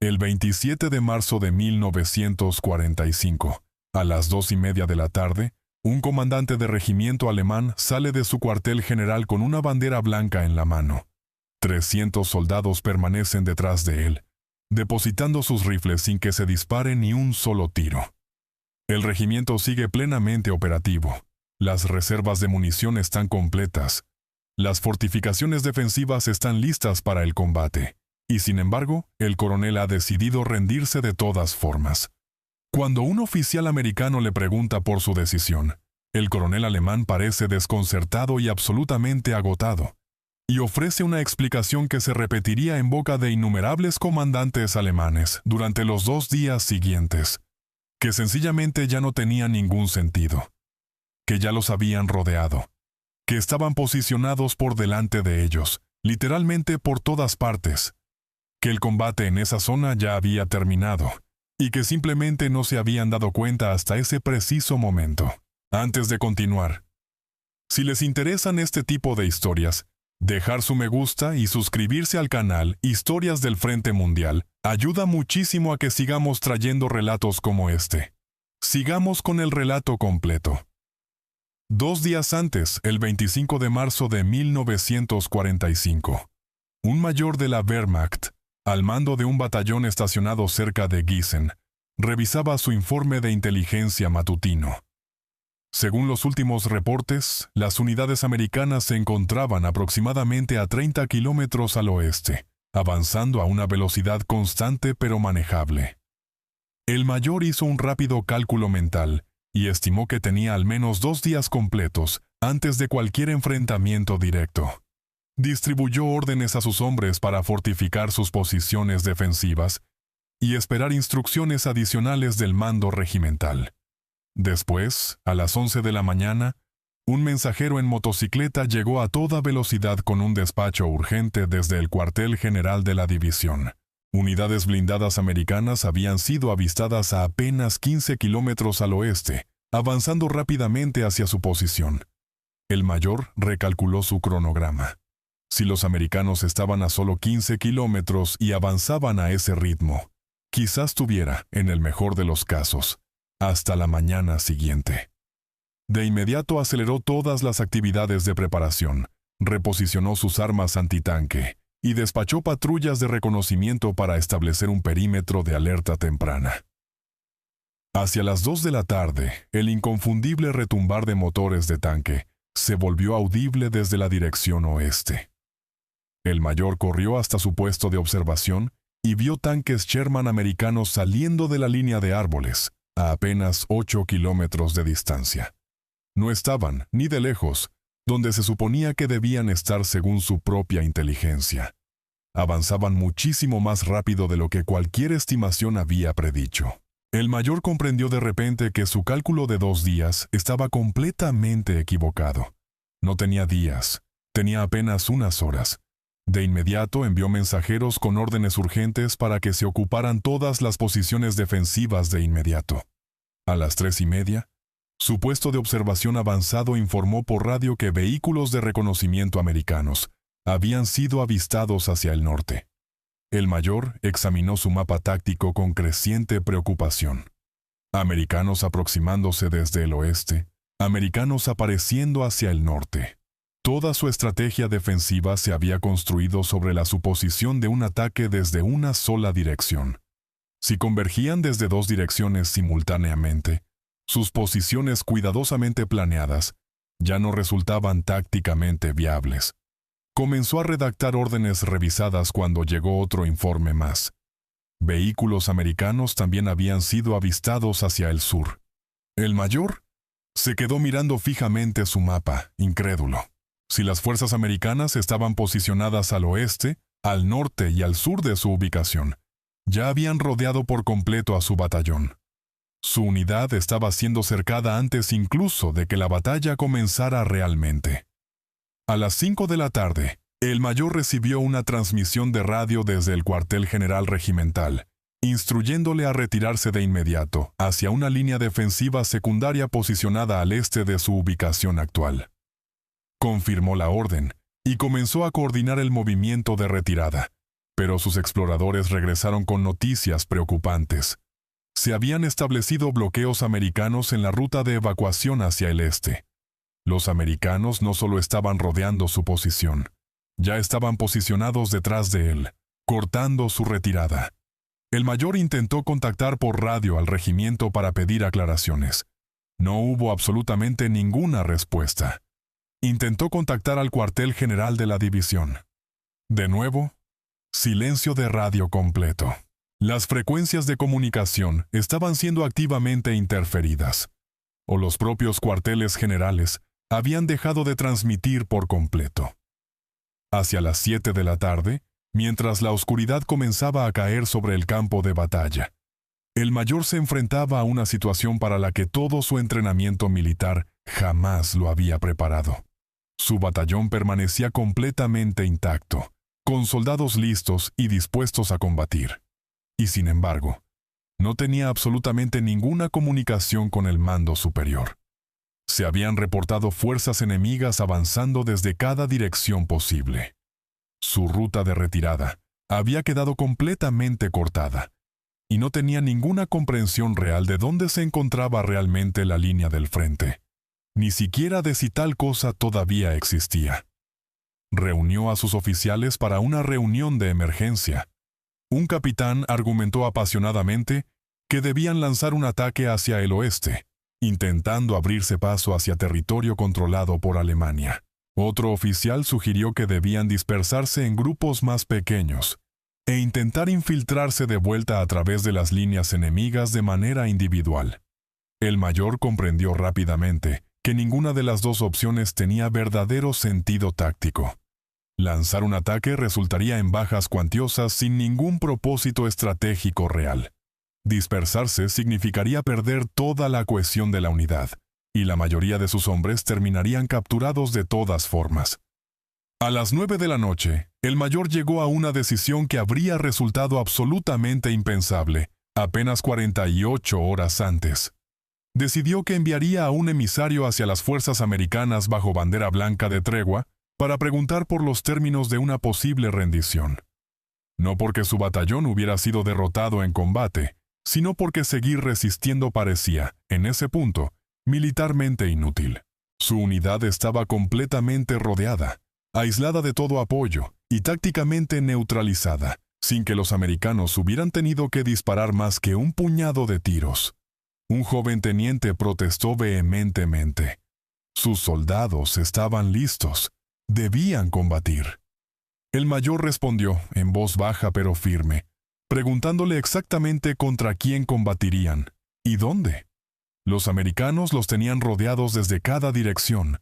El 27 de marzo de 1945, a las 2:30 de la tarde, un comandante de regimiento alemán sale de su cuartel general con una bandera blanca en la mano. 300 soldados permanecen detrás de él, depositando sus rifles sin que se dispare ni un solo tiro. El regimiento sigue plenamente operativo. Las reservas de munición están completas. Las fortificaciones defensivas están listas para el combate. Y sin embargo, el coronel ha decidido rendirse de todas formas. Cuando un oficial americano le pregunta por su decisión, el coronel alemán parece desconcertado y absolutamente agotado, y ofrece una explicación que se repetiría en boca de innumerables comandantes alemanes durante los 2 días siguientes, que sencillamente ya no tenía ningún sentido, que ya los habían rodeado, que estaban posicionados por delante de ellos, literalmente por todas partes, que el combate en esa zona ya había terminado, y que simplemente no se habían dado cuenta hasta ese preciso momento. Antes de continuar, si les interesan este tipo de historias, dejar su me gusta y suscribirse al canal Historias del Frente Mundial ayuda muchísimo a que sigamos trayendo relatos como este. Sigamos con el relato completo. 2 días antes, el 25 de marzo de 1945, un mayor de la Wehrmacht, al mando de un batallón estacionado cerca de Gießen, revisaba su informe de inteligencia matutino. Según los últimos reportes, las unidades americanas se encontraban aproximadamente a 30 kilómetros al oeste, avanzando a una velocidad constante pero manejable. El mayor hizo un rápido cálculo mental y estimó que tenía al menos 2 días completos antes de cualquier enfrentamiento directo. Distribuyó órdenes a sus hombres para fortificar sus posiciones defensivas y esperar instrucciones adicionales del mando regimental. Después, a las 11 de la mañana, un mensajero en motocicleta llegó a toda velocidad con un despacho urgente desde el cuartel general de la división. Unidades blindadas americanas habían sido avistadas a apenas 15 kilómetros al oeste, avanzando rápidamente hacia su posición. El mayor recalculó su cronograma. Si los americanos estaban a solo 15 kilómetros y avanzaban a ese ritmo, quizás tuviera, en el mejor de los casos, hasta la mañana siguiente. De inmediato aceleró todas las actividades de preparación, reposicionó sus armas antitanque y despachó patrullas de reconocimiento para establecer un perímetro de alerta temprana. Hacia las 2 de la tarde, el inconfundible retumbar de motores de tanque se volvió audible desde la dirección oeste. El mayor corrió hasta su puesto de observación y vio tanques Sherman americanos saliendo de la línea de árboles, a apenas 8 kilómetros de distancia. No estaban, ni de lejos, donde se suponía que debían estar según su propia inteligencia. Avanzaban muchísimo más rápido de lo que cualquier estimación había predicho. El mayor comprendió de repente que su cálculo de 2 días estaba completamente equivocado. No tenía días, tenía apenas unas horas. De inmediato envió mensajeros con órdenes urgentes para que se ocuparan todas las posiciones defensivas de inmediato. A las 3:30, su puesto de observación avanzado informó por radio que vehículos de reconocimiento americanos habían sido avistados hacia el norte. El mayor examinó su mapa táctico con creciente preocupación. Americanos aproximándose desde el oeste, americanos apareciendo hacia el norte. Toda su estrategia defensiva se había construido sobre la suposición de un ataque desde una sola dirección. Si convergían desde 2 direcciones simultáneamente, sus posiciones cuidadosamente planeadas ya no resultaban tácticamente viables. Comenzó a redactar órdenes revisadas cuando llegó otro informe más. Vehículos americanos también habían sido avistados hacia el sur. El mayor se quedó mirando fijamente su mapa, incrédulo. Si las fuerzas americanas estaban posicionadas al oeste, al norte y al sur de su ubicación, ya habían rodeado por completo a su batallón. Su unidad estaba siendo cercada antes incluso de que la batalla comenzara realmente. A las 5 de la tarde, el mayor recibió una transmisión de radio desde el cuartel general regimental, instruyéndole a retirarse de inmediato hacia una línea defensiva secundaria posicionada al este de su ubicación actual. Confirmó la orden y comenzó a coordinar el movimiento de retirada, Pero sus exploradores regresaron con noticias preocupantes. Se habían establecido bloqueos americanos en la ruta de evacuación hacia el este. Los americanos no solo estaban rodeando su posición, ya estaban posicionados detrás de él, cortando su retirada. El mayor intentó contactar por radio al regimiento para pedir aclaraciones. No hubo absolutamente ninguna respuesta. Intentó contactar al cuartel general de la división. De nuevo, silencio de radio completo. Las frecuencias de comunicación estaban siendo activamente interferidas, o los propios cuarteles generales habían dejado de transmitir por completo. Hacia las 7 de la tarde, mientras la oscuridad comenzaba a caer sobre el campo de batalla, el mayor se enfrentaba a una situación para la que todo su entrenamiento militar jamás lo había preparado. Su batallón permanecía completamente intacto, con soldados listos y dispuestos a combatir. Y sin embargo, no tenía absolutamente ninguna comunicación con el mando superior. Se habían reportado fuerzas enemigas avanzando desde cada dirección posible. Su ruta de retirada había quedado completamente cortada, y no tenía ninguna comprensión real de dónde se encontraba realmente la línea del frente, ni siquiera de si tal cosa todavía existía. Reunió a sus oficiales para una reunión de emergencia. Un capitán argumentó apasionadamente que debían lanzar un ataque hacia el oeste, intentando abrirse paso hacia territorio controlado por Alemania. Otro oficial sugirió que debían dispersarse en grupos más pequeños e intentar infiltrarse de vuelta a través de las líneas enemigas de manera individual. El mayor comprendió rápidamente que ninguna de las dos opciones tenía verdadero sentido táctico. Lanzar un ataque resultaría en bajas cuantiosas sin ningún propósito estratégico real. Dispersarse significaría perder toda la cohesión de la unidad, y la mayoría de sus hombres terminarían capturados de todas formas. A las 9 de la noche, el mayor llegó a una decisión que habría resultado absolutamente impensable, apenas 48 horas antes. Decidió que enviaría a un emisario hacia las fuerzas americanas bajo bandera blanca de tregua para preguntar por los términos de una posible rendición. No porque su batallón hubiera sido derrotado en combate, sino porque seguir resistiendo parecía, en ese punto, militarmente inútil. Su unidad estaba completamente rodeada, aislada de todo apoyo y tácticamente neutralizada, sin que los americanos hubieran tenido que disparar más que un puñado de tiros. Un joven teniente protestó vehementemente. Sus soldados estaban listos, debían combatir. El mayor respondió, en voz baja pero firme, preguntándole exactamente contra quién combatirían y dónde. Los americanos los tenían rodeados desde cada dirección,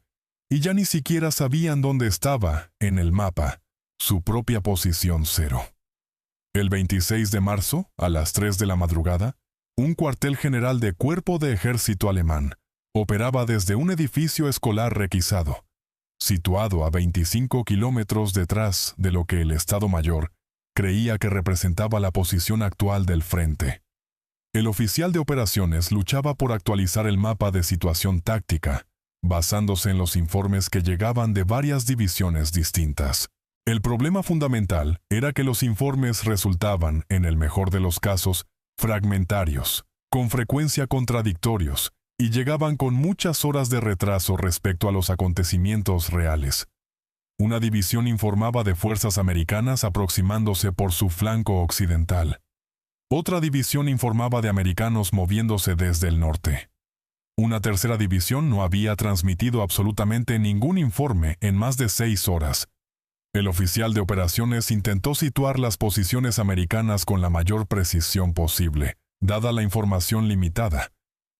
y ya ni siquiera sabían dónde estaba, en el mapa, su propia posición cero. El 26 de marzo, a las 3 de la madrugada, un cuartel general de Cuerpo de Ejército alemán operaba desde un edificio escolar requisado, situado a 25 kilómetros detrás de lo que el Estado Mayor creía que representaba la posición actual del frente. El oficial de operaciones luchaba por actualizar el mapa de situación táctica, basándose en los informes que llegaban de varias divisiones distintas. El problema fundamental era que los informes resultaban, en el mejor de los casos, fragmentarios, con frecuencia contradictorios, y llegaban con muchas horas de retraso respecto a los acontecimientos reales. Una división informaba de fuerzas americanas aproximándose por su flanco occidental. Otra división informaba de americanos moviéndose desde el norte. Una tercera división no había transmitido absolutamente ningún informe en más de 6 horas. El oficial de operaciones intentó situar las posiciones americanas con la mayor precisión posible, dada la información limitada,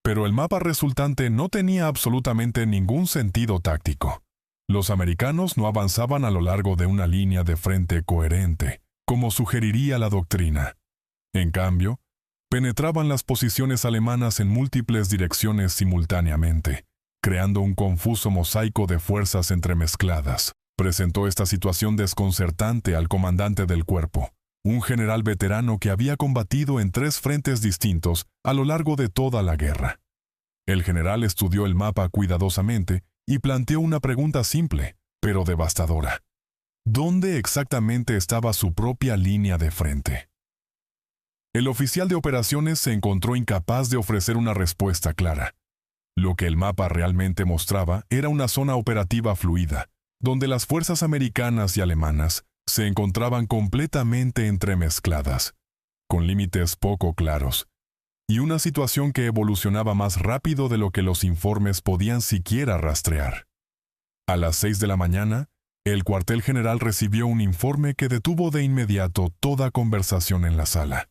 pero el mapa resultante no tenía absolutamente ningún sentido táctico. Los americanos no avanzaban a lo largo de una línea de frente coherente, como sugeriría la doctrina. En cambio, penetraban las posiciones alemanas en múltiples direcciones simultáneamente, creando un confuso mosaico de fuerzas entremezcladas. Presentó esta situación desconcertante al comandante del cuerpo, un general veterano que había combatido en 3 frentes distintos a lo largo de toda la guerra. El general estudió el mapa cuidadosamente y planteó una pregunta simple, pero devastadora. ¿Dónde exactamente estaba su propia línea de frente? El oficial de operaciones se encontró incapaz de ofrecer una respuesta clara. Lo que el mapa realmente mostraba era una zona operativa fluida, donde las fuerzas americanas y alemanas se encontraban completamente entremezcladas, con límites poco claros, y una situación que evolucionaba más rápido de lo que los informes podían siquiera rastrear. A las 6 de la mañana, el cuartel general recibió un informe que detuvo de inmediato toda conversación en la sala.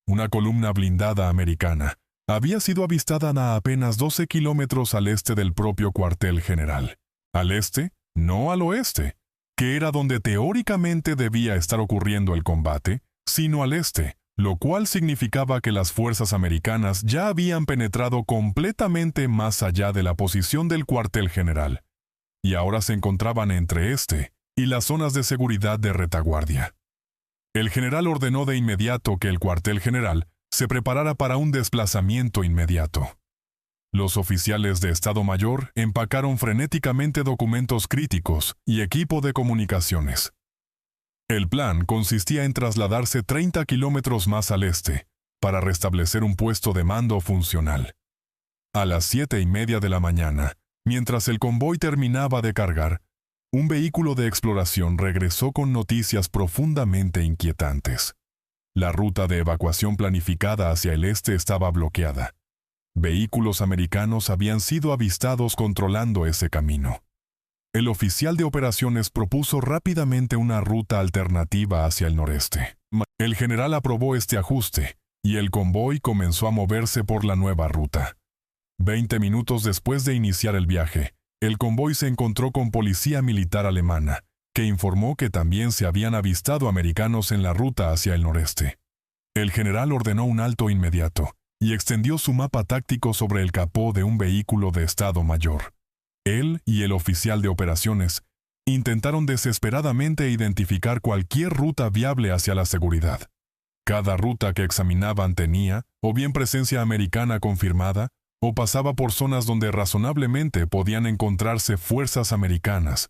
Una columna blindada americana había sido avistada a apenas 12 kilómetros al este del propio cuartel general. Al este, no al oeste, que era donde teóricamente debía estar ocurriendo el combate, sino al este, lo cual significaba que las fuerzas americanas ya habían penetrado completamente más allá de la posición del cuartel general, y ahora se encontraban entre este y las zonas de seguridad de retaguardia. El general ordenó de inmediato que el cuartel general se preparara para un desplazamiento inmediato. Los oficiales de Estado Mayor empacaron frenéticamente documentos críticos y equipo de comunicaciones. El plan consistía en trasladarse 30 kilómetros más al este para restablecer un puesto de mando funcional. A las 7:30 de la mañana, mientras el convoy terminaba de cargar, un vehículo de exploración regresó con noticias profundamente inquietantes. La ruta de evacuación planificada hacia el este estaba bloqueada. Vehículos americanos habían sido avistados controlando ese camino. El oficial de operaciones propuso rápidamente una ruta alternativa hacia el noreste. El general aprobó este ajuste, y el convoy comenzó a moverse por la nueva ruta. 20 minutos después de iniciar el viaje, el convoy se encontró con policía militar alemana, que informó que también se habían avistado americanos en la ruta hacia el noreste. El general ordenó un alto inmediato y extendió su mapa táctico sobre el capó de un vehículo de Estado Mayor. Él y el oficial de operaciones intentaron desesperadamente identificar cualquier ruta viable hacia la seguridad. Cada ruta que examinaban tenía, o bien presencia americana confirmada, o pasaba por zonas donde razonablemente podían encontrarse fuerzas americanas.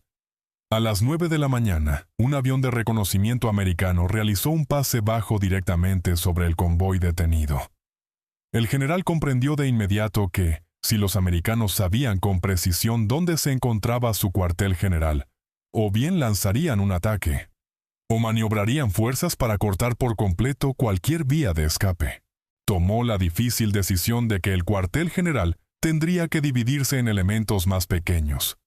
A las 9 de la mañana, un avión de reconocimiento americano realizó un pase bajo directamente sobre el convoy detenido. El general comprendió de inmediato que, si los americanos sabían con precisión dónde se encontraba su cuartel general, o bien lanzarían un ataque, o maniobrarían fuerzas para cortar por completo cualquier vía de escape. Tomó la difícil decisión de que el cuartel general tendría que dividirse en elementos más pequeños.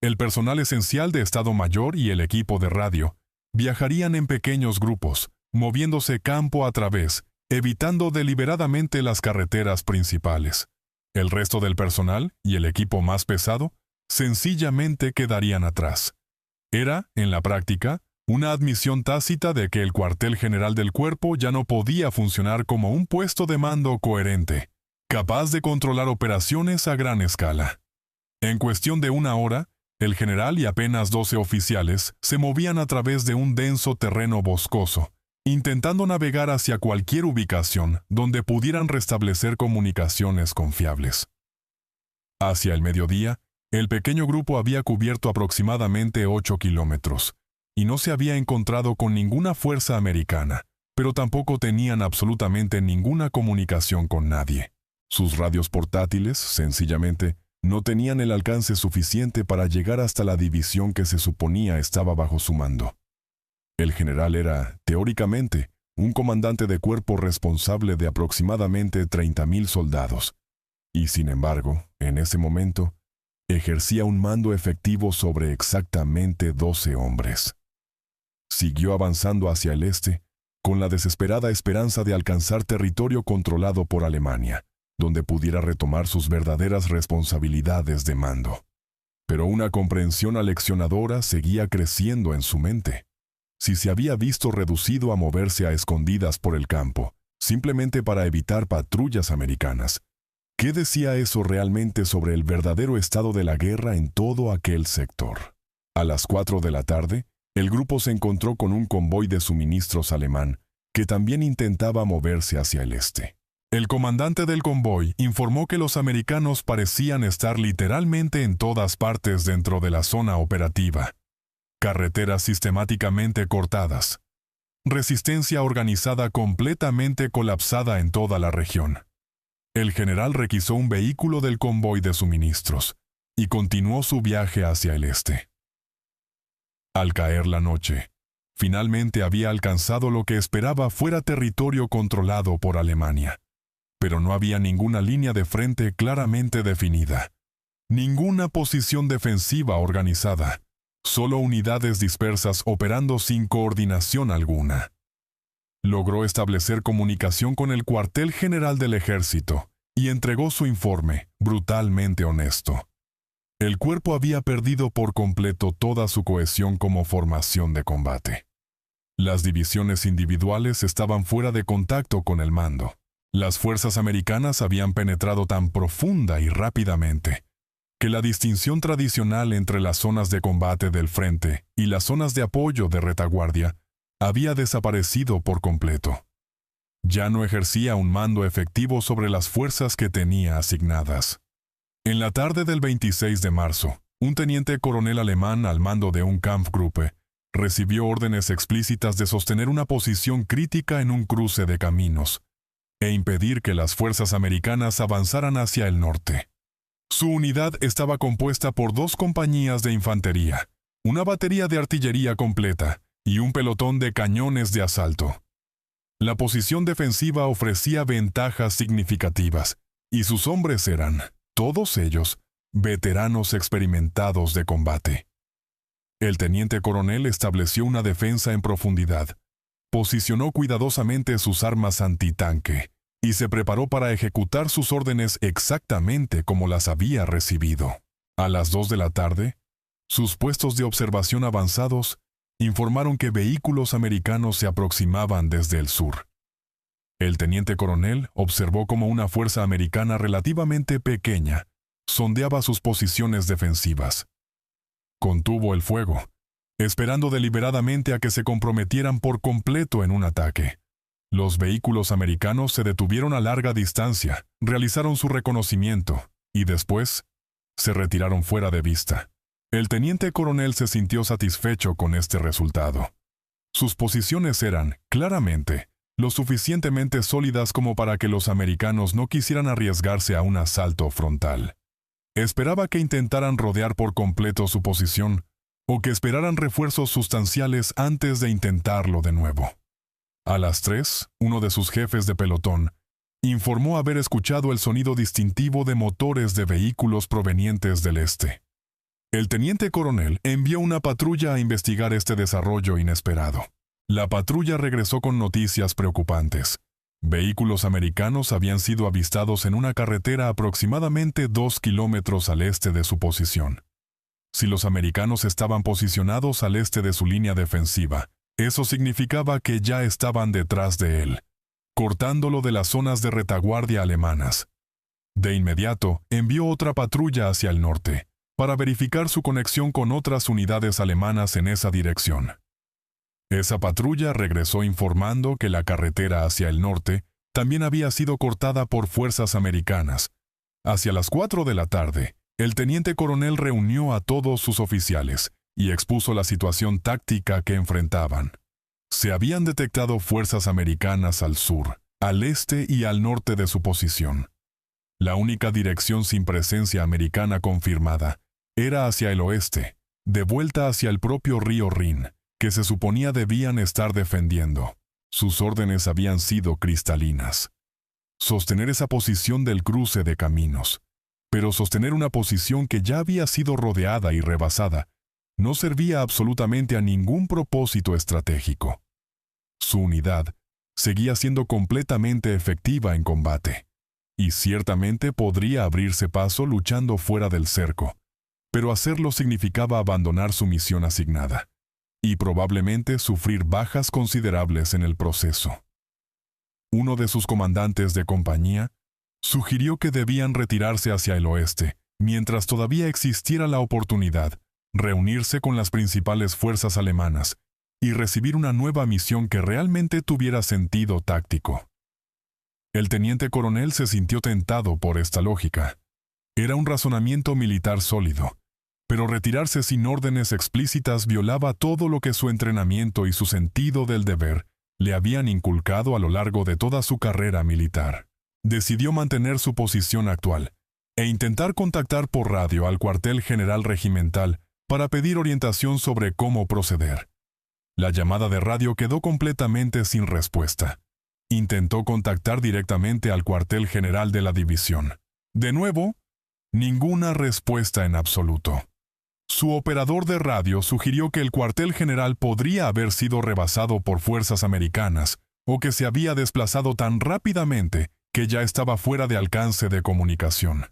El personal esencial de Estado Mayor y el equipo de radio viajarían en pequeños grupos, moviéndose campo a través, evitando deliberadamente las carreteras principales. El resto del personal y el equipo más pesado sencillamente quedarían atrás. Era, en la práctica, una admisión tácita de que el cuartel general del cuerpo ya no podía funcionar como un puesto de mando coherente, capaz de controlar operaciones a gran escala. En cuestión de una hora, el general y apenas 12 oficiales se movían a través de un denso terreno boscoso, intentando navegar hacia cualquier ubicación donde pudieran restablecer comunicaciones confiables. Hacia el mediodía, el pequeño grupo había cubierto aproximadamente 8 kilómetros, y no se había encontrado con ninguna fuerza americana, pero tampoco tenían absolutamente ninguna comunicación con nadie. Sus radios portátiles, sencillamente, no tenían el alcance suficiente para llegar hasta la división que se suponía estaba bajo su mando. El general era, teóricamente, un comandante de cuerpo responsable de aproximadamente 30,000 soldados, y sin embargo, en ese momento, ejercía un mando efectivo sobre exactamente 12 hombres. Siguió avanzando hacia el este, con la desesperada esperanza de alcanzar territorio controlado por Alemania, donde pudiera retomar sus verdaderas responsabilidades de mando. Pero una comprensión aleccionadora seguía creciendo en su mente. Si se había visto reducido a moverse a escondidas por el campo, simplemente para evitar patrullas americanas, ¿qué decía eso realmente sobre el verdadero estado de la guerra en todo aquel sector? A las 4 de la tarde, el grupo se encontró con un convoy de suministros alemán que también intentaba moverse hacia el este. El comandante del convoy informó que los americanos parecían estar literalmente en todas partes dentro de la zona operativa. carreteras sistemáticamente cortadas, resistencia organizada completamente colapsada en toda la región. El general requisó un vehículo del convoy de suministros y continuó su viaje hacia el este. Al caer la noche, finalmente había alcanzado lo que esperaba fuera territorio controlado por Alemania. Pero no había ninguna línea de frente claramente definida, ninguna posición defensiva organizada, solo unidades dispersas operando sin coordinación alguna. Logró establecer comunicación con el cuartel general del ejército y entregó su informe, brutalmente honesto. El cuerpo había perdido por completo toda su cohesión como formación de combate. Las divisiones individuales estaban fuera de contacto con el mando. Las fuerzas americanas habían penetrado tan profunda y rápidamente que la distinción tradicional entre las zonas de combate del frente y las zonas de apoyo de retaguardia había desaparecido por completo. Ya no ejercía un mando efectivo sobre las fuerzas que tenía asignadas. En la tarde del 26 de marzo, un teniente coronel alemán al mando de un Kampfgruppe recibió órdenes explícitas de sostener una posición crítica en un cruce de caminos e impedir que las fuerzas americanas avanzaran hacia el norte. Su unidad estaba compuesta por 2 compañías de infantería, una batería de artillería completa y un pelotón de cañones de asalto. La posición defensiva ofrecía ventajas significativas, y sus hombres eran, todos ellos, veteranos experimentados de combate. El teniente coronel estableció una defensa en profundidad, posicionó cuidadosamente sus armas antitanque y se preparó para ejecutar sus órdenes exactamente como las había recibido. A las 2 de la tarde, sus puestos de observación avanzados informaron que vehículos americanos se aproximaban desde el sur. El teniente coronel observó cómo una fuerza americana relativamente pequeña sondeaba sus posiciones defensivas. Contuvo el fuego, esperando deliberadamente a que se comprometieran por completo en un ataque. Los vehículos americanos se detuvieron a larga distancia, realizaron su reconocimiento y después se retiraron fuera de vista. El teniente coronel se sintió satisfecho con este resultado. Sus posiciones eran, claramente, lo suficientemente sólidas como para que los americanos no quisieran arriesgarse a un asalto frontal. Esperaba que intentaran rodear por completo su posición o que esperaran refuerzos sustanciales antes de intentarlo de nuevo. A las 3, uno de sus jefes de pelotón informó haber escuchado el sonido distintivo de motores de vehículos provenientes del este. El teniente coronel envió una patrulla a investigar este desarrollo inesperado. La patrulla regresó con noticias preocupantes. Vehículos americanos habían sido avistados en una carretera aproximadamente 2 kilómetros al este de su posición. Si los americanos estaban posicionados al este de su línea defensiva, eso significaba que ya estaban detrás de él, cortándolo de las zonas de retaguardia alemanas. De inmediato, envió otra patrulla hacia el norte, para verificar su conexión con otras unidades alemanas en esa dirección. Esa patrulla regresó informando que la carretera hacia el norte también había sido cortada por fuerzas americanas. Hacia las 4 de la tarde, el teniente coronel reunió a todos sus oficiales y expuso la situación táctica que enfrentaban. Se habían detectado fuerzas americanas al sur, al este y al norte de su posición. La única dirección sin presencia americana confirmada era hacia el oeste, de vuelta hacia el propio río Rin, que se suponía debían estar defendiendo. Sus órdenes habían sido cristalinas. Sostener esa posición del cruce de caminos, pero sostener una posición que ya había sido rodeada y rebasada, no servía absolutamente a ningún propósito estratégico. Su unidad seguía siendo completamente efectiva en combate, y ciertamente podría abrirse paso luchando fuera del cerco, pero hacerlo significaba abandonar su misión asignada, y probablemente sufrir bajas considerables en el proceso. Uno de sus comandantes de compañía sugirió que debían retirarse hacia el oeste, mientras todavía existiera la oportunidad, reunirse con las principales fuerzas alemanas y recibir una nueva misión que realmente tuviera sentido táctico. El teniente coronel se sintió tentado por esta lógica. Era un razonamiento militar sólido, pero retirarse sin órdenes explícitas violaba todo lo que su entrenamiento y su sentido del deber le habían inculcado a lo largo de toda su carrera militar. Decidió mantener su posición actual e intentar contactar por radio al cuartel general regimental para pedir orientación sobre cómo proceder. La llamada de radio quedó completamente sin respuesta. Intentó contactar directamente al cuartel general de la división. De nuevo, ninguna respuesta en absoluto. Su operador de radio sugirió que el cuartel general podría haber sido rebasado por fuerzas americanas o que se había desplazado tan rápidamente que ya estaba fuera de alcance de comunicación.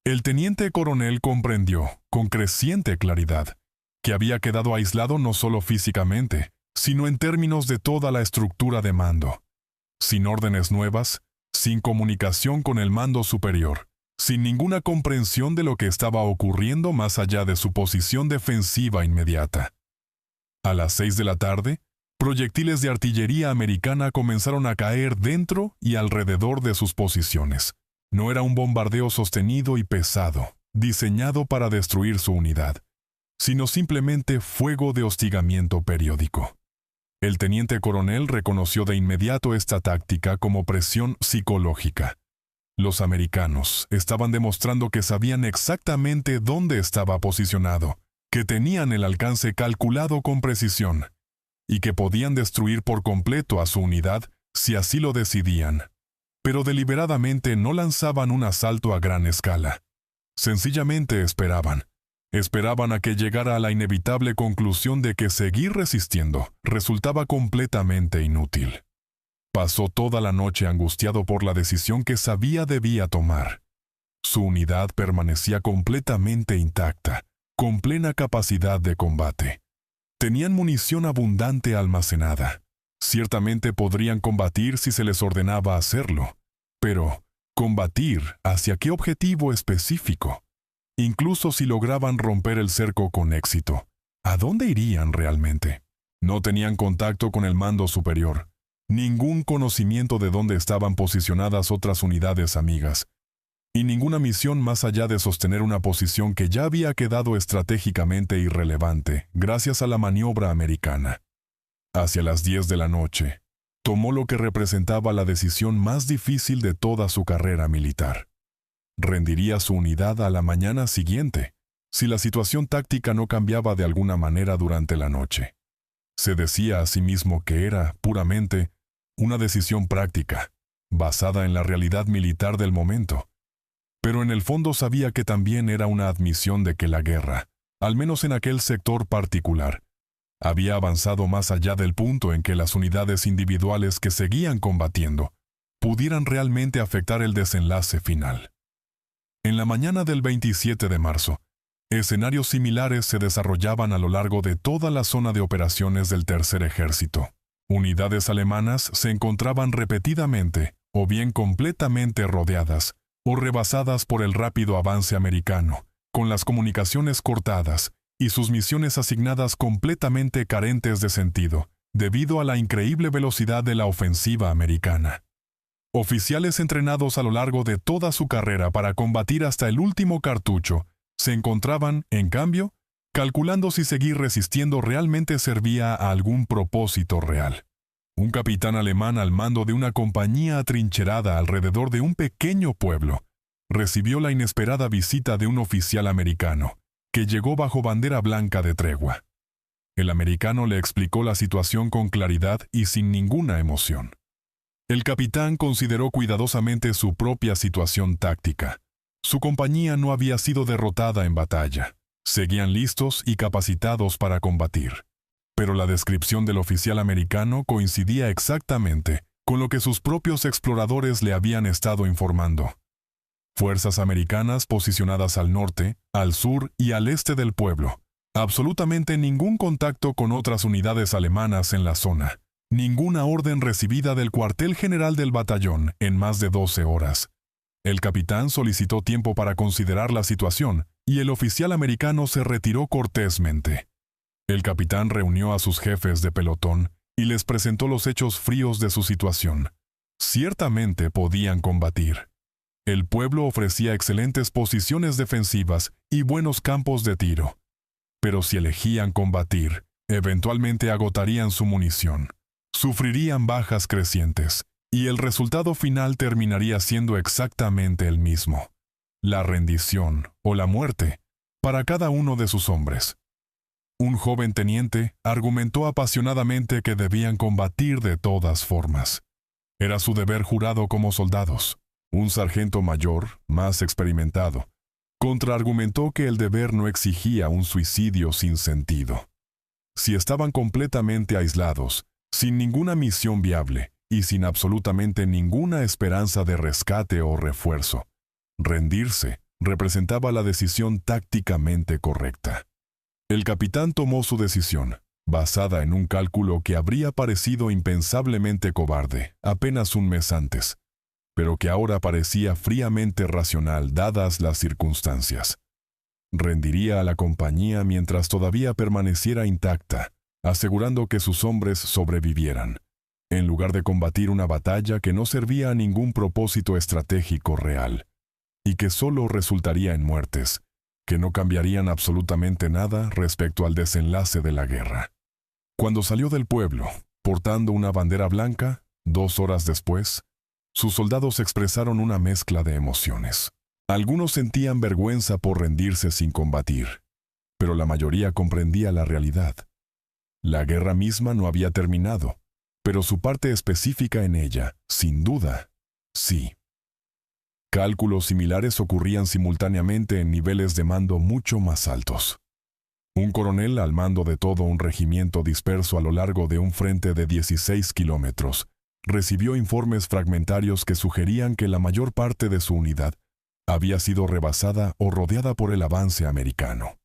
El teniente coronel comprendió, con creciente claridad, que había quedado aislado no solo físicamente, sino en términos de toda la estructura de mando. Sin órdenes nuevas, sin comunicación con el mando superior, sin ninguna comprensión de lo que estaba ocurriendo más allá de su posición defensiva inmediata. A las 6 de la tarde, proyectiles de artillería americana comenzaron a caer dentro y alrededor de sus posiciones. No era un bombardeo sostenido y pesado, diseñado para destruir su unidad, sino simplemente fuego de hostigamiento periódico. El teniente coronel reconoció de inmediato esta táctica como presión psicológica. Los americanos estaban demostrando que sabían exactamente dónde estaba posicionado, que tenían el alcance calculado con precisión, y que podían destruir por completo a su unidad si así lo decidían. Pero deliberadamente no lanzaban un asalto a gran escala. Sencillamente esperaban. Esperaban a que llegara a la inevitable conclusión de que seguir resistiendo resultaba completamente inútil. Pasó toda la noche angustiado por la decisión que sabía debía tomar. Su unidad permanecía completamente intacta, con plena capacidad de combate. Tenían munición abundante almacenada. Ciertamente podrían combatir si se les ordenaba hacerlo. Pero, ¿combatir hacia qué objetivo específico? Incluso si lograban romper el cerco con éxito, ¿a dónde irían realmente? No tenían contacto con el mando superior, ningún conocimiento de dónde estaban posicionadas otras unidades amigas, y ninguna misión más allá de sostener una posición que ya había quedado estratégicamente irrelevante gracias a la maniobra americana. Hacia las 10 de la noche, tomó lo que representaba la decisión más difícil de toda su carrera militar. Rendiría su unidad a la mañana siguiente, si la situación táctica no cambiaba de alguna manera durante la noche. Se decía a sí mismo que era, puramente, una decisión práctica, basada en la realidad militar del momento. Pero en el fondo sabía que también era una admisión de que la guerra, al menos en aquel sector particular, había avanzado más allá del punto en que las unidades individuales que seguían combatiendo pudieran realmente afectar el desenlace final. En la mañana del 27 de marzo, escenarios similares se desarrollaban a lo largo de toda la zona de operaciones del Tercer Ejército. Unidades alemanas se encontraban repetidamente, o bien completamente rodeadas, o rebasadas por el rápido avance americano, con las comunicaciones cortadas y sus misiones asignadas completamente carentes de sentido, debido a la increíble velocidad de la ofensiva americana. Oficiales entrenados a lo largo de toda su carrera para combatir hasta el último cartucho, se encontraban, en cambio, calculando si seguir resistiendo realmente servía a algún propósito real. Un capitán alemán al mando de una compañía atrincherada alrededor de un pequeño pueblo recibió la inesperada visita de un oficial americano, que llegó bajo bandera blanca de tregua. El americano le explicó la situación con claridad y sin ninguna emoción. El capitán consideró cuidadosamente su propia situación táctica. Su compañía no había sido derrotada en batalla. Seguían listos y capacitados para combatir. Pero la descripción del oficial americano coincidía exactamente con lo que sus propios exploradores le habían estado informando. Fuerzas americanas posicionadas al norte, al sur y al este del pueblo. Absolutamente ningún contacto con otras unidades alemanas en la zona. Ninguna orden recibida del cuartel general del batallón en más de 12 horas. El capitán solicitó tiempo para considerar la situación y el oficial americano se retiró cortésmente. El capitán reunió a sus jefes de pelotón y les presentó los hechos fríos de su situación. Ciertamente podían combatir. El pueblo ofrecía excelentes posiciones defensivas y buenos campos de tiro. Pero si elegían combatir, eventualmente agotarían su munición, sufrirían bajas crecientes, y el resultado final terminaría siendo exactamente el mismo: la rendición o la muerte para cada uno de sus hombres. Un joven teniente argumentó apasionadamente que debían combatir de todas formas. Era su deber jurado como soldados. Un sargento mayor, más experimentado, contraargumentó que el deber no exigía un suicidio sin sentido. Si estaban completamente aislados, sin ninguna misión viable y sin absolutamente ninguna esperanza de rescate o refuerzo, rendirse representaba la decisión tácticamente correcta. El capitán tomó su decisión, basada en un cálculo que habría parecido impensablemente cobarde apenas un mes antes, pero que ahora parecía fríamente racional dadas las circunstancias. Rendiría a la compañía mientras todavía permaneciera intacta, asegurando que sus hombres sobrevivieran, en lugar de combatir una batalla que no servía a ningún propósito estratégico real, y que solo resultaría en muertes, que no cambiarían absolutamente nada respecto al desenlace de la guerra. Cuando salió del pueblo, portando una bandera blanca, 2 horas después, sus soldados expresaron una mezcla de emociones. Algunos sentían vergüenza por rendirse sin combatir, pero la mayoría comprendía la realidad. La guerra misma no había terminado, pero su parte específica en ella, sin duda, sí. Cálculos similares ocurrían simultáneamente en niveles de mando mucho más altos. Un coronel al mando de todo un regimiento disperso a lo largo de un frente de 16 kilómetros recibió informes fragmentarios que sugerían que la mayor parte de su unidad había sido rebasada o rodeada por el avance americano.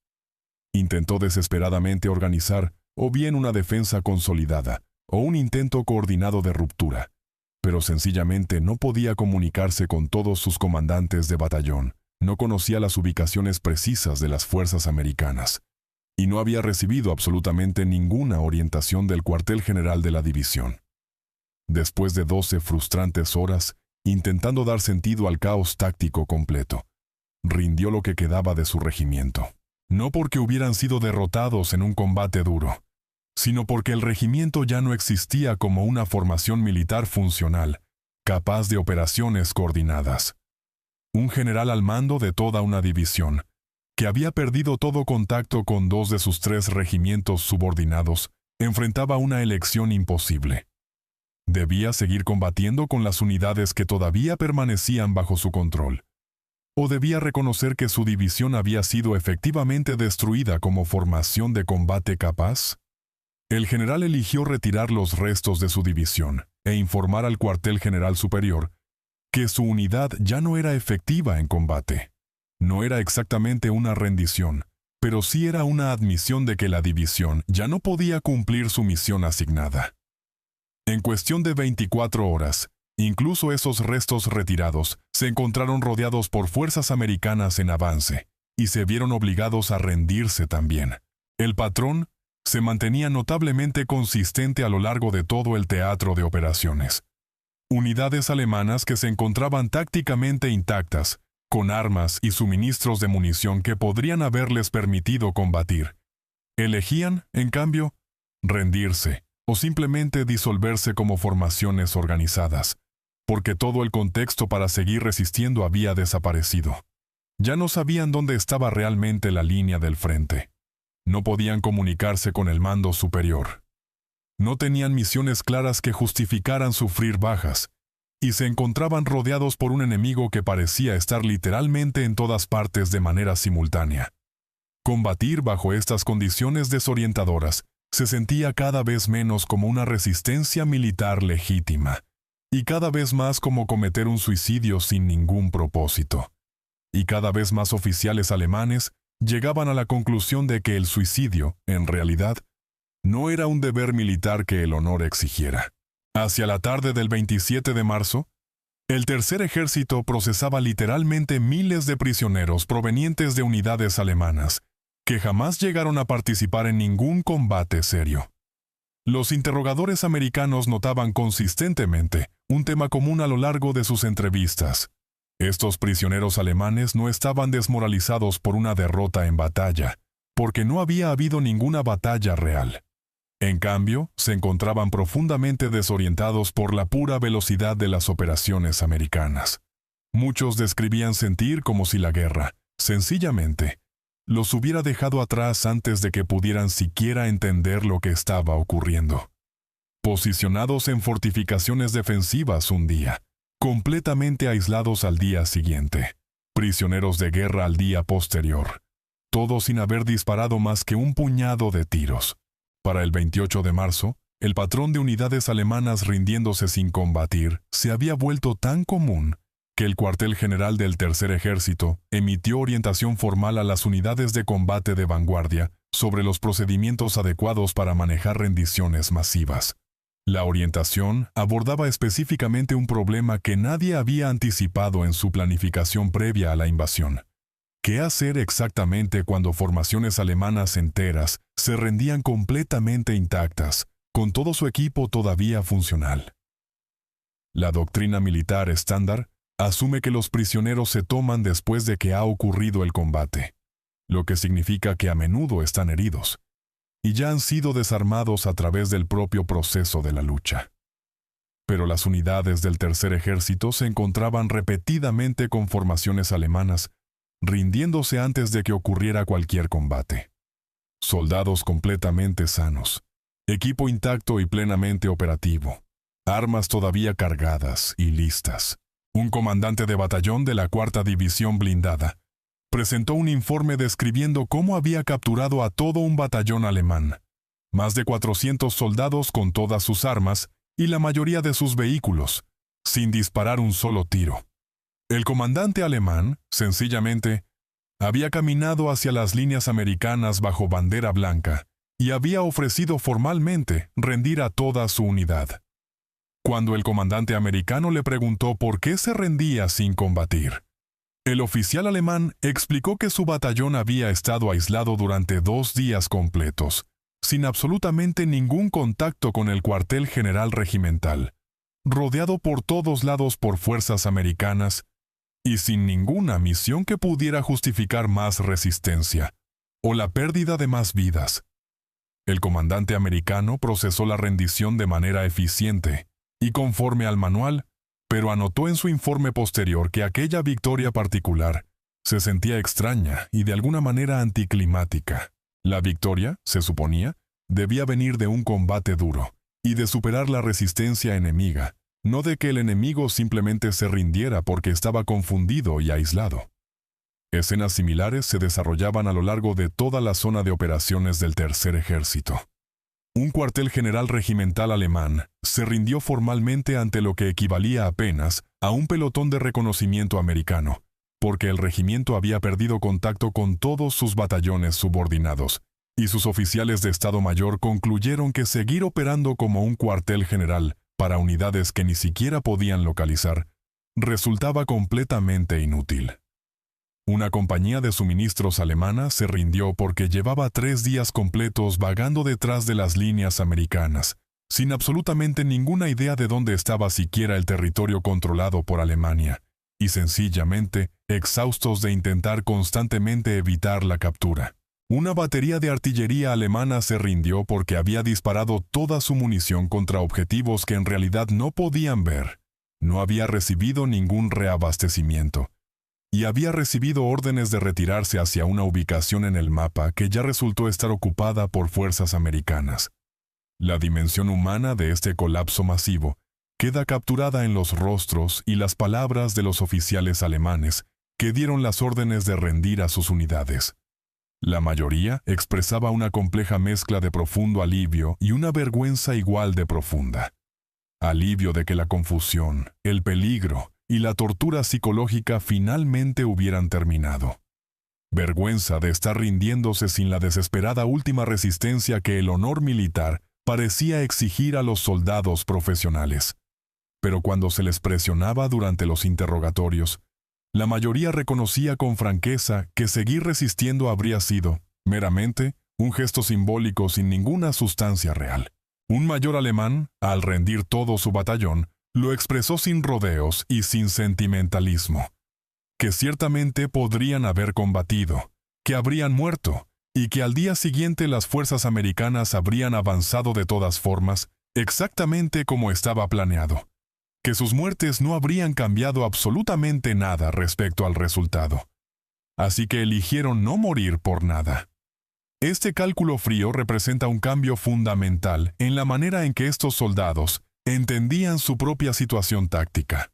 Intentó desesperadamente organizar o bien una defensa consolidada o un intento coordinado de ruptura, pero sencillamente no podía comunicarse con todos sus comandantes de batallón, no conocía las ubicaciones precisas de las fuerzas americanas, y no había recibido absolutamente ninguna orientación del cuartel general de la división. Después de 12 frustrantes horas, intentando dar sentido al caos táctico completo, rindió lo que quedaba de su regimiento. No porque hubieran sido derrotados en un combate duro, sino porque el regimiento ya no existía como una formación militar funcional, capaz de operaciones coordinadas. Un general al mando de toda una división, que había perdido todo contacto con 2 de sus 3 regimientos subordinados, enfrentaba una elección imposible. Debía seguir combatiendo con las unidades que todavía permanecían bajo su control, o debía reconocer que su división había sido efectivamente destruida como formación de combate capaz. El general eligió retirar los restos de su división e informar al cuartel general superior que su unidad ya no era efectiva en combate. No era exactamente una rendición, pero sí era una admisión de que la división ya no podía cumplir su misión asignada. En cuestión de 24 horas, incluso esos restos retirados se encontraron rodeados por fuerzas americanas en avance y se vieron obligados a rendirse también. El patrón se mantenía notablemente consistente a lo largo de todo el teatro de operaciones. Unidades alemanas que se encontraban tácticamente intactas, con armas y suministros de munición que podrían haberles permitido combatir, elegían, en cambio, rendirse o simplemente disolverse como formaciones organizadas, porque todo el contexto para seguir resistiendo había desaparecido. Ya no sabían dónde estaba realmente la línea del frente. No podían comunicarse con el mando superior. No tenían misiones claras que justificaran sufrir bajas, y se encontraban rodeados por un enemigo que parecía estar literalmente en todas partes de manera simultánea. Combatir bajo estas condiciones desorientadoras se sentía cada vez menos como una resistencia militar legítima, y cada vez más como cometer un suicidio sin ningún propósito. Y cada vez más oficiales alemanes llegaban a la conclusión de que el suicidio, en realidad, no era un deber militar que el honor exigiera. Hacia la tarde del 27 de marzo, el Tercer Ejército procesaba literalmente miles de prisioneros provenientes de unidades alemanas, que jamás llegaron a participar en ningún combate serio. Los interrogadores americanos notaban consistentemente un tema común a lo largo de sus entrevistas: Estos prisioneros alemanes no estaban desmoralizados por una derrota en batalla, porque no había habido ninguna batalla real. En cambio, se encontraban profundamente desorientados por la pura velocidad de las operaciones americanas. Muchos describían sentir como si la guerra, sencillamente, los hubiera dejado atrás antes de que pudieran siquiera entender lo que estaba ocurriendo. Posicionados en fortificaciones defensivas un día, completamente aislados al día siguiente, prisioneros de guerra al día posterior, todo sin haber disparado más que un puñado de tiros. Para el 28 de marzo, el patrón de unidades alemanas rindiéndose sin combatir se había vuelto tan común que el cuartel general del Tercer Ejército emitió orientación formal a las unidades de combate de vanguardia sobre los procedimientos adecuados para manejar rendiciones masivas. La orientación abordaba específicamente un problema que nadie había anticipado en su planificación previa a la invasión. ¿Qué hacer exactamente cuando formaciones alemanas enteras se rendían completamente intactas, con todo su equipo todavía funcional? La doctrina militar estándar asume que los prisioneros se toman después de que ha ocurrido el combate, lo que significa que a menudo están heridos, y ya han sido desarmados a través del propio proceso de la lucha. Pero las unidades del Tercer Ejército se encontraban repetidamente con formaciones alemanas, rindiéndose antes de que ocurriera cualquier combate. Soldados completamente sanos, equipo intacto y plenamente operativo, armas todavía cargadas y listas. Un comandante de batallón de la 4ª División Blindada presentó un informe describiendo cómo había capturado a todo un batallón alemán, más de 400 soldados con todas sus armas y la mayoría de sus vehículos, sin disparar un solo tiro. El comandante alemán, sencillamente, había caminado hacia las líneas americanas bajo bandera blanca y había ofrecido formalmente rendir a toda su unidad. Cuando el comandante americano le preguntó por qué se rendía sin combatir, el oficial alemán explicó que su batallón había estado aislado durante 2 días completos, sin absolutamente ningún contacto con el cuartel general regimental, rodeado por todos lados por fuerzas americanas y sin ninguna misión que pudiera justificar más resistencia o la pérdida de más vidas. El comandante americano procesó la rendición de manera eficiente y conforme al manual, pero anotó en su informe posterior que aquella victoria particular se sentía extraña y de alguna manera anticlimática. La victoria, se suponía, debía venir de un combate duro y de superar la resistencia enemiga, no de que el enemigo simplemente se rindiera porque estaba confundido y aislado. Escenas similares se desarrollaban a lo largo de toda la zona de operaciones del Tercer Ejército. Un cuartel general regimental alemán se rindió formalmente ante lo que equivalía apenas a un pelotón de reconocimiento americano, porque el regimiento había perdido contacto con todos sus batallones subordinados, y sus oficiales de Estado Mayor concluyeron que seguir operando como un cuartel general para unidades que ni siquiera podían localizar resultaba completamente inútil. Una compañía de suministros alemana se rindió porque llevaba 3 días completos vagando detrás de las líneas americanas, sin absolutamente ninguna idea de dónde estaba siquiera el territorio controlado por Alemania, y sencillamente exhaustos de intentar constantemente evitar la captura. Una batería de artillería alemana se rindió porque había disparado toda su munición contra objetivos que en realidad no podían ver. No había recibido ningún reabastecimiento y había recibido órdenes de retirarse hacia una ubicación en el mapa que ya resultó estar ocupada por fuerzas americanas. La dimensión humana de este colapso masivo queda capturada en los rostros y las palabras de los oficiales alemanes que dieron las órdenes de rendir a sus unidades. La mayoría expresaba una compleja mezcla de profundo alivio y una vergüenza igual de profunda. Alivio de que la confusión, el peligro y la tortura psicológica finalmente hubieran terminado. Vergüenza de estar rindiéndose sin la desesperada última resistencia que el honor militar parecía exigir a los soldados profesionales. Pero cuando se les presionaba durante los interrogatorios, la mayoría reconocía con franqueza que seguir resistiendo habría sido, meramente, un gesto simbólico sin ninguna sustancia real. Un mayor alemán, al rendir todo su batallón, lo expresó sin rodeos y sin sentimentalismo. que ciertamente podrían haber combatido, que habrían muerto, y que al día siguiente las fuerzas americanas habrían avanzado de todas formas, exactamente como estaba planeado, que sus muertes no habrían cambiado absolutamente nada respecto al resultado. Así que eligieron no morir por nada. Este cálculo frío representa un cambio fundamental en la manera en que estos soldados entendían su propia situación táctica.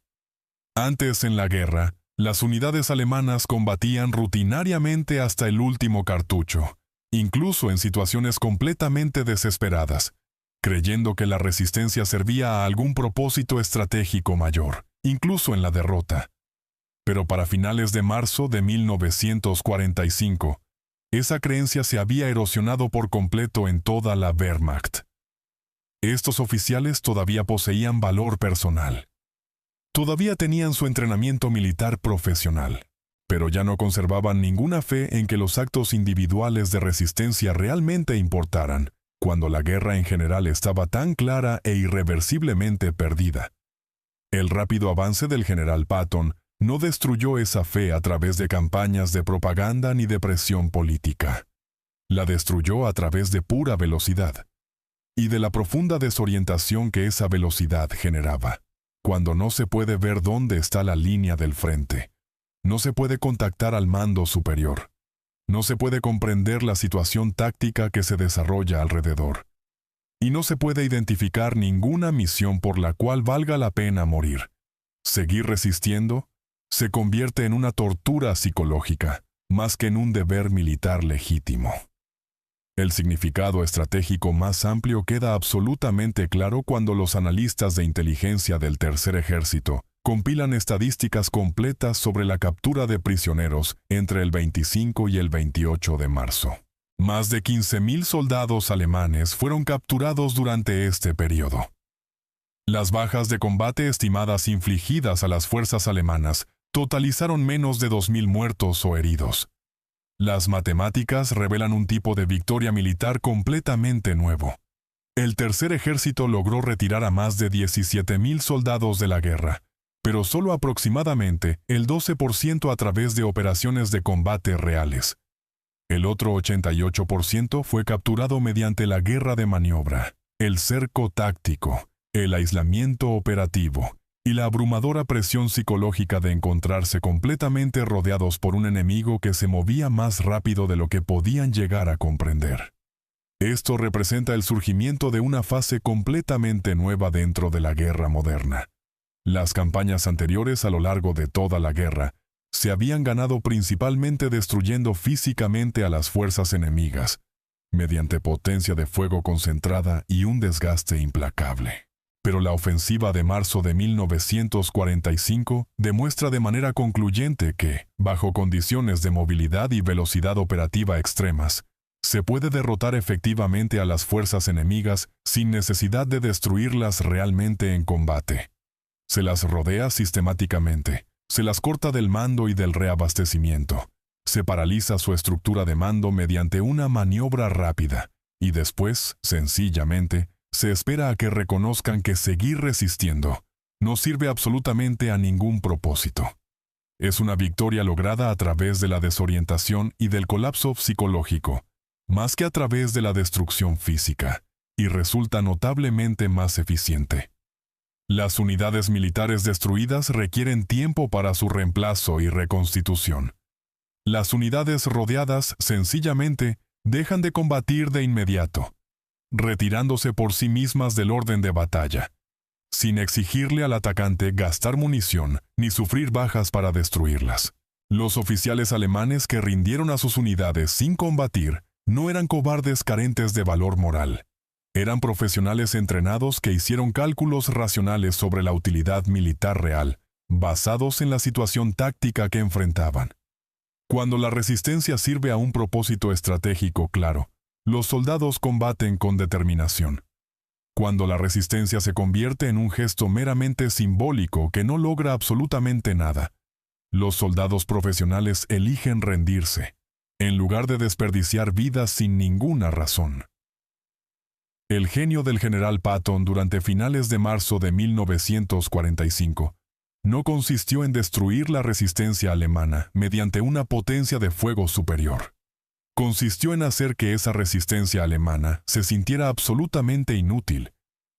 Antes en la guerra, las unidades alemanas combatían rutinariamente hasta el último cartucho, incluso en situaciones completamente desesperadas, creyendo que la resistencia servía a algún propósito estratégico mayor, incluso en la derrota. Pero para finales de marzo de 1945, esa creencia se había erosionado por completo en toda la Wehrmacht. Estos oficiales todavía poseían valor personal. Todavía tenían su entrenamiento militar profesional, pero ya no conservaban ninguna fe en que los actos individuales de resistencia realmente importaran, cuando la guerra en general estaba tan clara e irreversiblemente perdida. El rápido avance del general Patton no destruyó esa fe a través de campañas de propaganda ni de presión política. La destruyó a través de pura velocidad, y de la profunda desorientación que esa velocidad generaba. Cuando no se puede ver dónde está la línea del frente, no se puede contactar al mando superior, no se puede comprender la situación táctica que se desarrolla alrededor, y no se puede identificar ninguna misión por la cual valga la pena morir. Seguir resistiendo se convierte en una tortura psicológica, más que en un deber militar legítimo. El significado estratégico más amplio queda absolutamente claro cuando los analistas de inteligencia del Tercer Ejército compilan estadísticas completas sobre la captura de prisioneros entre el 25 y el 28 de marzo. Más de 15,000 soldados alemanes fueron capturados durante este periodo. Las bajas de combate estimadas infligidas a las fuerzas alemanas totalizaron menos de 2,000 muertos o heridos. Las matemáticas revelan un tipo de victoria militar completamente nuevo. El Tercer Ejército logró retirar a más de 17,000 soldados de la guerra, pero solo aproximadamente el 12% a través de operaciones de combate reales. El otro 88% fue capturado mediante la guerra de maniobra, el cerco táctico, el aislamiento operativo y la abrumadora presión psicológica de encontrarse completamente rodeados por un enemigo que se movía más rápido de lo que podían llegar a comprender. Esto representa el surgimiento de una fase completamente nueva dentro de la guerra moderna. Las campañas anteriores a lo largo de toda la guerra se habían ganado principalmente destruyendo físicamente a las fuerzas enemigas, mediante potencia de fuego concentrada y un desgaste implacable. Pero la ofensiva de marzo de 1945 demuestra de manera concluyente que, bajo condiciones de movilidad y velocidad operativa extremas, se puede derrotar efectivamente a las fuerzas enemigas sin necesidad de destruirlas realmente en combate. Se las rodea sistemáticamente, se las corta del mando y del reabastecimiento, se paraliza su estructura de mando mediante una maniobra rápida, y después, sencillamente, se espera a que reconozcan que seguir resistiendo no sirve absolutamente a ningún propósito. Es una victoria lograda a través de la desorientación y del colapso psicológico, más que a través de la destrucción física, y resulta notablemente más eficiente. Las unidades militares destruidas requieren tiempo para su reemplazo y reconstitución. Las unidades rodeadas sencillamente dejan de combatir de inmediato, retirándose por sí mismas del orden de batalla, sin exigirle al atacante gastar munición ni sufrir bajas para destruirlas. Los oficiales alemanes que rindieron a sus unidades sin combatir no eran cobardes carentes de valor moral. Eran profesionales entrenados que hicieron cálculos racionales sobre la utilidad militar real, basados en la situación táctica que enfrentaban. Cuando la resistencia sirve a un propósito estratégico claro, los soldados combaten con determinación. Cuando la resistencia se convierte en un gesto meramente simbólico que no logra absolutamente nada, los soldados profesionales eligen rendirse, en lugar de desperdiciar vidas sin ninguna razón. El genio del general Patton durante finales de marzo de 1945 no consistió en destruir la resistencia alemana mediante una potencia de fuego superior. Consistió en hacer que esa resistencia alemana se sintiera absolutamente inútil,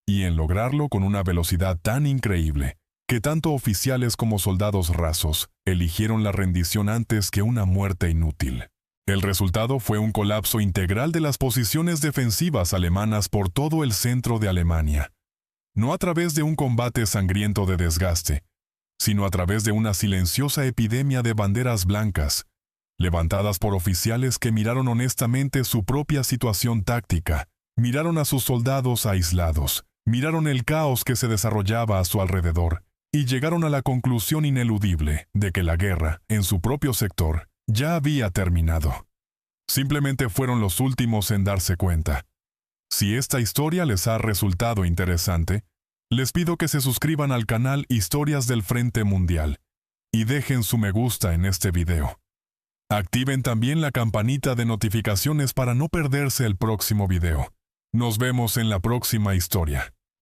y en lograrlo con una velocidad tan increíble que tanto oficiales como soldados rasos eligieron la rendición antes que una muerte inútil. El resultado fue un colapso integral de las posiciones defensivas alemanas por todo el centro de Alemania, no a través de un combate sangriento de desgaste, sino a través de una silenciosa epidemia de banderas blancas, levantadas por oficiales que miraron honestamente su propia situación táctica, miraron a sus soldados aislados, miraron el caos que se desarrollaba a su alrededor, y llegaron a la conclusión ineludible de que la guerra, en su propio sector, ya había terminado. Simplemente fueron los últimos en darse cuenta. Si esta historia les ha resultado interesante, les pido que se suscriban al canal Historias del Frente Mundial y dejen su me gusta en este video. Activen también la campanita de notificaciones para no perderse el próximo video. Nos vemos en la próxima historia.